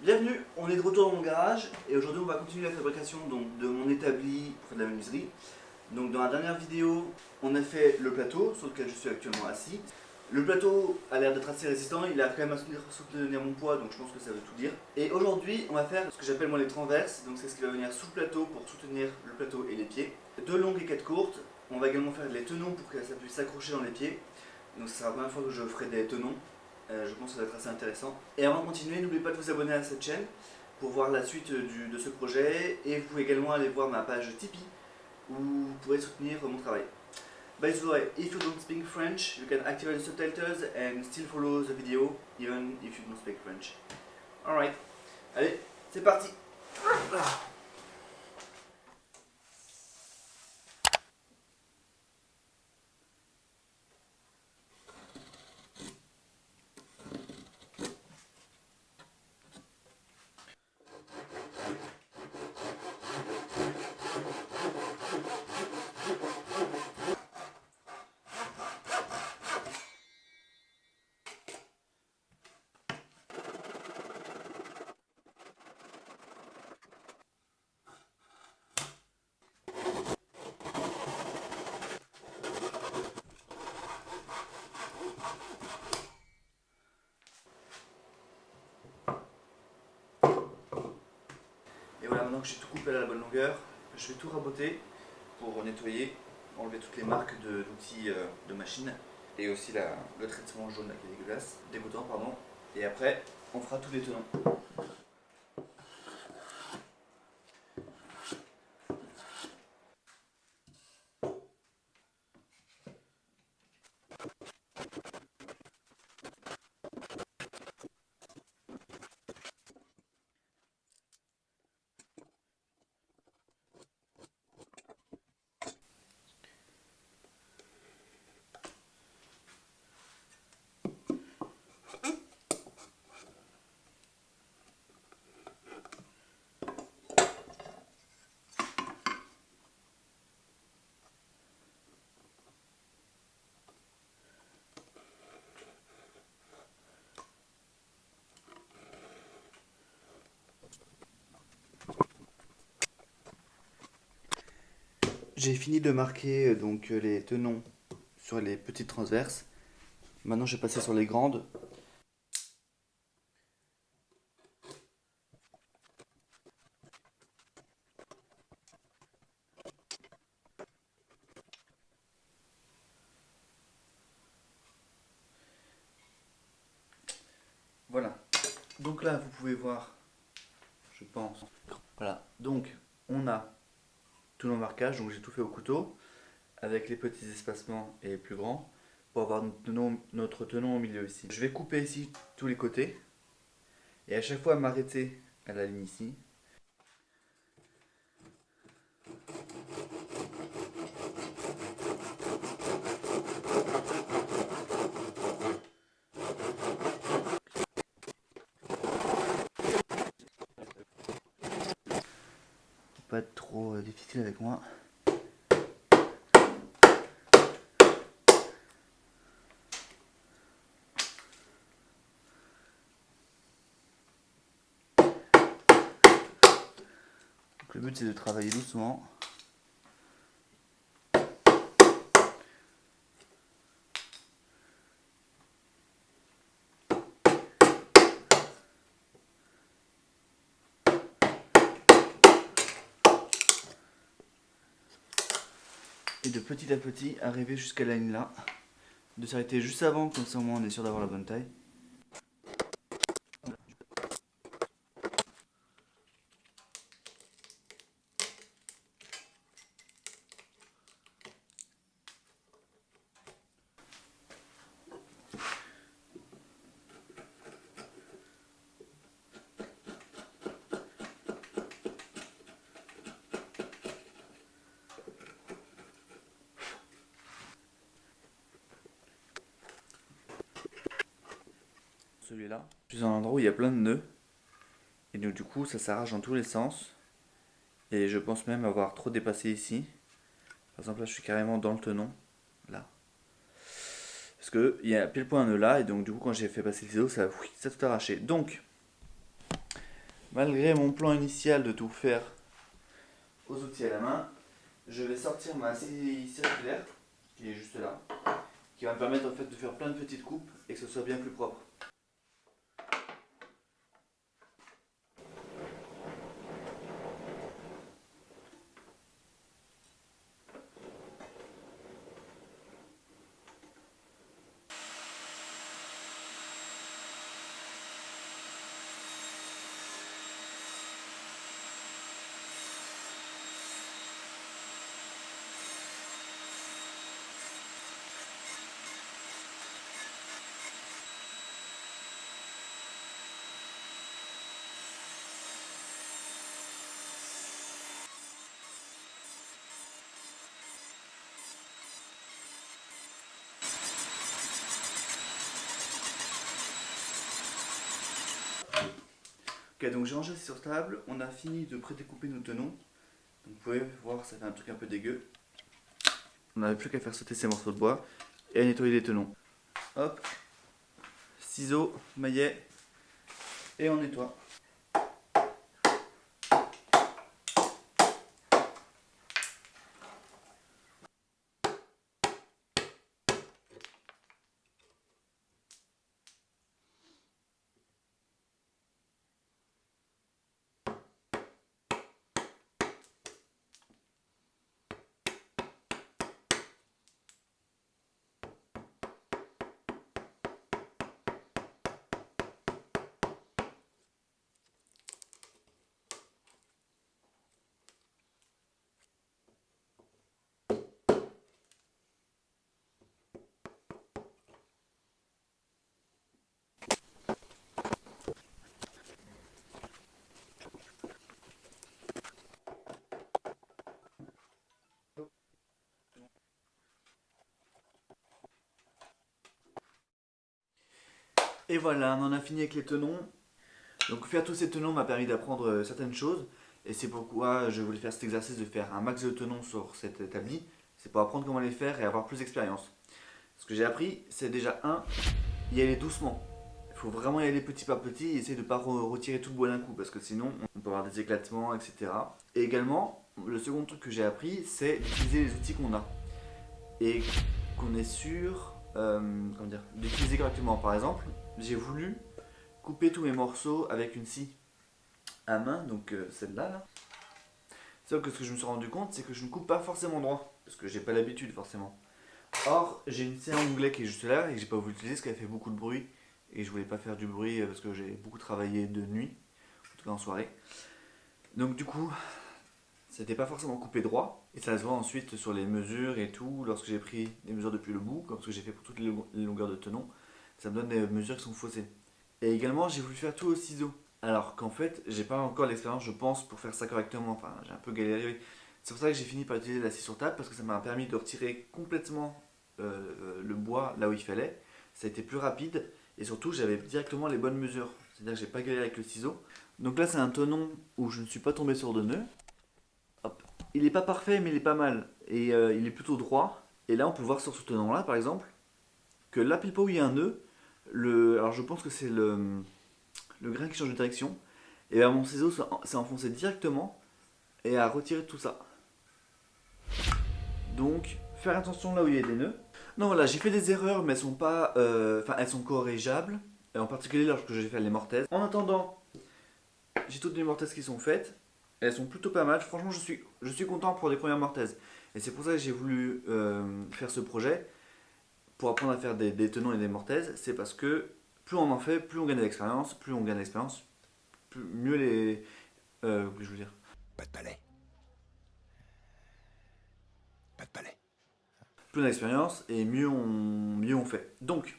Bienvenue, on est de retour dans mon garage et aujourd'hui on va continuer la fabrication de mon établi pour de la menuiserie. Donc dans la dernière vidéo, on a fait le plateau sur lequel je suis actuellement assis. Le plateau a l'air d'être assez résistant, il a quand même à soutenir mon poids, donc je pense que ça veut tout dire. Et aujourd'hui, on va faire ce que j'appelle moi les transverses, donc c'est ce qui va venir sous le plateau pour soutenir le plateau et les pieds. 2 longues et 4 courtes. On va également faire les tenons pour que ça puisse s'accrocher dans les pieds. Donc ce sera la première fois que je ferai des tenons. Je pense que ça va être assez intéressant. Et avant de continuer, n'oubliez pas de vous abonner à cette chaîne pour voir la suite de ce projet. Et vous pouvez également aller voir ma page Tipeee où vous pourrez soutenir mon travail. By the way, if you don't speak French, you can activate the subtitles and still follow the video even if you don't speak French. Alright, allez, c'est parti. Et voilà, maintenant que j'ai tout coupé à la bonne longueur, je vais tout raboter pour nettoyer, enlever toutes les marques d'outils de machine et aussi le traitement jaune là, qui est dégueulasse, dégoûtant pardon. Et après, on fera tous les tenons. J'ai fini de marquer donc les tenons sur les petites transverses. Maintenant, je vais passer sur les grandes. Voilà. Donc là, vous pouvez voir, je pense. Voilà. Donc, on a tout le marquage. Donc, j'ai tout fait au couteau avec les petits espacements et les plus grands pour avoir notre tenon au milieu ici. Je vais couper ici tous les côtés et à chaque fois m'arrêter à la ligne ici. Pas être trop difficile avec moi. Donc, le but c'est de travailler doucement. Et de petit à petit arriver jusqu'à la ligne là. De s'arrêter juste avant, comme ça au moins on est sûr d'avoir la bonne taille. Celui-là, je suis dans un endroit où il y a plein de nœuds. Et donc du coup ça s'arrache dans tous les sens. Et je pense même avoir trop dépassé ici. Par exemple là je suis carrément dans le tenon. Là. Parce que il y a pile point un nœud là. Et donc du coup quand j'ai fait passer le ciseau ça a tout arraché. Donc Malgré mon plan initial de tout faire aux outils à la main, je vais sortir ma scie circulaire qui est juste là, qui va me permettre en fait de faire plein de petites coupes et que ce soit bien plus propre. Ok, donc j'ai rangé sur table, on a fini de pré-découper nos tenons. Donc vous pouvez voir, ça fait un truc un peu dégueu. On n'avait plus qu'à faire sauter ces morceaux de bois et à nettoyer les tenons. Hop, ciseaux, maillet, et on nettoie. Et voilà, on en a fini avec les tenons. Donc faire tous ces tenons m'a permis d'apprendre certaines choses. Et c'est pourquoi je voulais faire cet exercice de faire un max de tenons sur cette établi. C'est pour apprendre comment les faire et avoir plus d'expérience. Ce que j'ai appris, c'est déjà y aller doucement. Il faut vraiment y aller petit par petit et essayer de ne pas retirer tout le bois d'un coup parce que sinon on peut avoir des éclatements, etc. Et également, le second truc que j'ai appris, c'est d'utiliser les outils qu'on a. Et qu'on est sûr d'utiliser correctement. Par exemple, j'ai voulu couper tous mes morceaux avec une scie à main, donc celle-là. Là. Sauf que ce que je me suis rendu compte, c'est que je ne coupe pas forcément droit, parce que j'ai pas l'habitude forcément. Or, j'ai une scie à onglet qui est juste là et que j'ai pas voulu utiliser parce qu'elle fait beaucoup de bruit et je voulais pas faire du bruit parce que j'ai beaucoup travaillé de nuit, en tout cas en soirée. Donc du coup, c'était pas forcément coupé droit et ça se voit ensuite sur les mesures et tout. Lorsque j'ai pris les mesures depuis le bout, comme ce que j'ai fait pour toutes les longueurs de tenon, ça me donne des mesures qui sont faussées. Et également, j'ai voulu faire tout au ciseau. Alors qu'en fait, j'ai pas encore l'expérience, je pense, pour faire ça correctement. Enfin, j'ai un peu galéré. C'est pour ça que j'ai fini par utiliser la scie sur table parce que ça m'a permis de retirer complètement le bois là où il fallait. Ça a été plus rapide et surtout, j'avais directement les bonnes mesures. C'est-à-dire que j'ai pas galéré avec le ciseau. Donc là, c'est un tenon où je ne suis pas tombé sur de nœuds. Hop. Il est pas parfait, mais il est pas mal. Et il est plutôt droit. Et là, on peut voir sur ce tenon-là, par exemple, que là, pile pas où il y a un nœud, alors je pense que c'est le grain qui change de direction. Et bien mon ciseau s'est enfoncé directement et a retiré tout ça. Donc, faire attention là où il y a des nœuds. Non, voilà, j'ai fait des erreurs, mais elles sont pas, elles sont corrigeables. Et en particulier lorsque j'ai fait les mortaises. En attendant, j'ai toutes les mortaises qui sont faites. Elles sont plutôt pas mal. Franchement, je suis content pour les premières mortaises. Et c'est pour ça que j'ai voulu faire ce projet. Pour apprendre à faire des tenons et des mortaises, c'est parce que plus on en fait, plus on gagne d'expérience, plus on gagne d'expérience, mieux les... je veux dire... Pas de palais. Pas de palais. Plus on a d'expérience et mieux on fait. Donc,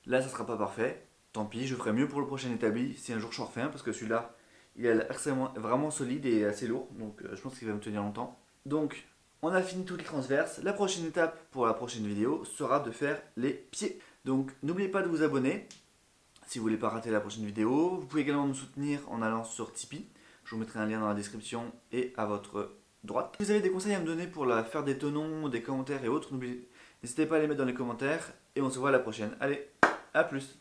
là ça sera pas parfait, tant pis, je ferai mieux pour le prochain établi si un jour je refais un, parce que celui-là, il est vraiment solide et assez lourd, donc je pense qu'il va me tenir longtemps. Donc, on a fini toutes les transverses. La prochaine étape pour la prochaine vidéo sera de faire les pieds. Donc, n'oubliez pas de vous abonner si vous voulez pas rater la prochaine vidéo. Vous pouvez également nous soutenir en allant sur Tipeee. Je vous mettrai un lien dans la description et à votre droite. Si vous avez des conseils à me donner pour faire des tenons, des commentaires et autres, n'hésitez pas à les mettre dans les commentaires et on se voit à la prochaine. Allez, à plus!